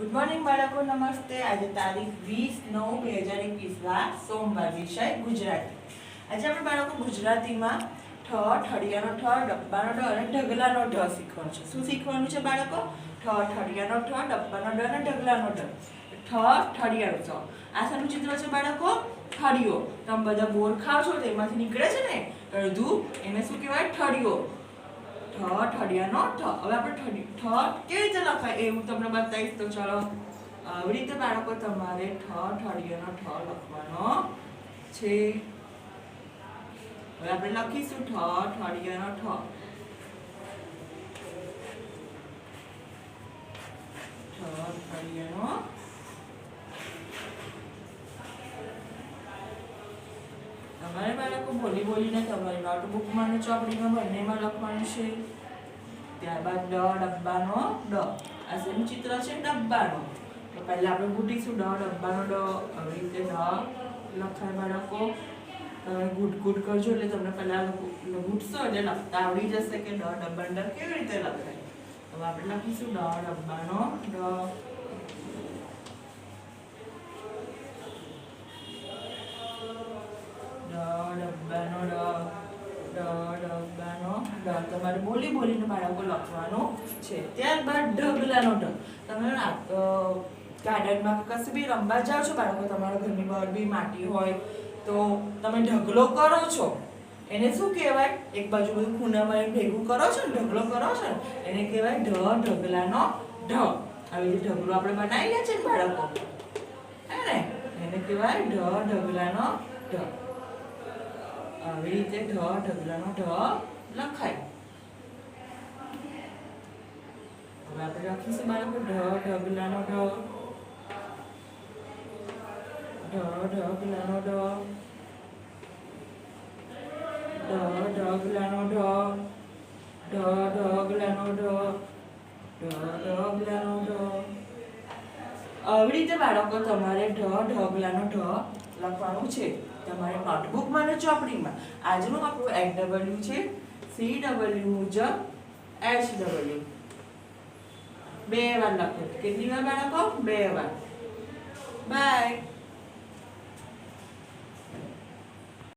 Good morning બાળકો, નમસ્તે. આજે તારીખ 20/9/2021 વાર સોમવાર, વિષય ગુજરાતી. આજે આપણે બાળકો ગુજરાતીમાં ઠ, ઠળિયાનો ઠ, ડબ્બાનો ડ અને ઢગલાનો ઢ શીખવાનું છે. શું શીખવાનું છે બાળકો? ઠ, ઠળિયાનો ઠ, ડબ્બાનો ડ અને ઢગલાનો ઢ. ઠ, ઠળિયાનો ઠ. આ શાનું ચિત્ર છે બાળકો? ઠળિયો. તમે બધા બોર ખાવ છો તેમાંથી નીકળે છે ને અડધું, એને શું કહેવાય? ઠળિયો. ઠ, ઠળિયાનો ઠ. હવે આપણે ઠ કેવી રીતે લખાય એ હું તમને બતાવીશ. તો ચાલો, આવી રીતે બાળકો તમારે ઠ, ઠળિયાનો ઠ લખવાનો છે. હવે આપણે લખીશું ઠ, ઠળિયાનો ઠ. ઠ, ઠળિયાનો. તમારે બાળકો બોલી બોલીને તમારી નોટબુકમાં અને ચોપડીમાં બંનેમાં લખવાનું છે. ત્યારબાદ ડ, ડબ્બાનો ડ. આ શેનું ચિત્ર છે? ડબ્બાનો. તો પહેલા આપણે ઘૂંટીશું ડ, ડબ્બાનો ડ. આવી રીતે ડ લખાય બાળકો. તમે ઘૂંટ કરજો એટલે તમને પહેલા ઘૂંટશો એટલે લખતા આવડી જશે કે ડ, ડબ્બાનો ડ કેવી રીતે લખાય. હવે આપણે લખીશું ડ, ડબ્બાનો ડ. ડબ્બાનો ડ, ડબ્બાનો ડ. તમારે બોલી બોલીને બાળકો લખવાનું છે. ત્યારબાદ ઢગલાનો ઢ. તમે ગાર્ડનમાં કશે બી રમવા જાઓ છો બાળકો, તમારા ઘરની બહાર બી માટી હોય તો તમે ઢગલો કરો છો, એને શું કહેવાય? એક બાજુ બધું ખૂણામાં ભેગું કરો છો ને, ઢગલો કરો છો ને, એને કહેવાય ઢ, ઢગલાનો ઢ. આવી રીતે ઢગલો આપણે બનાવી લે છે ને બાળકો, હે ને? એને કહેવાય ઢ, ઢગલાનો ઢ. આવી રીતે ઢ, ઢગલાનો ઢ લખાય. હવે આપણે લખીશું બાળકો ઢ, ઢગલાનો ઢ. ઢ, ઢગલાનો ઢ. ઢ, ઢગલાનો ઢ. ઢ, ઢગલાનો ઢ. ઢ, ઢગલાનો ઢ. આવી રીતે બાળકો તમારે ઢ, ઢગલાનો ઢ લખવાનું છે તમારે નોટબુકમાં અને ચોપડીમાં. આજનું આપણું HW છે. CW મુજબ HW 2 વાર લખો. કેટલી વાર બાળકો? 2 વાર. બાય.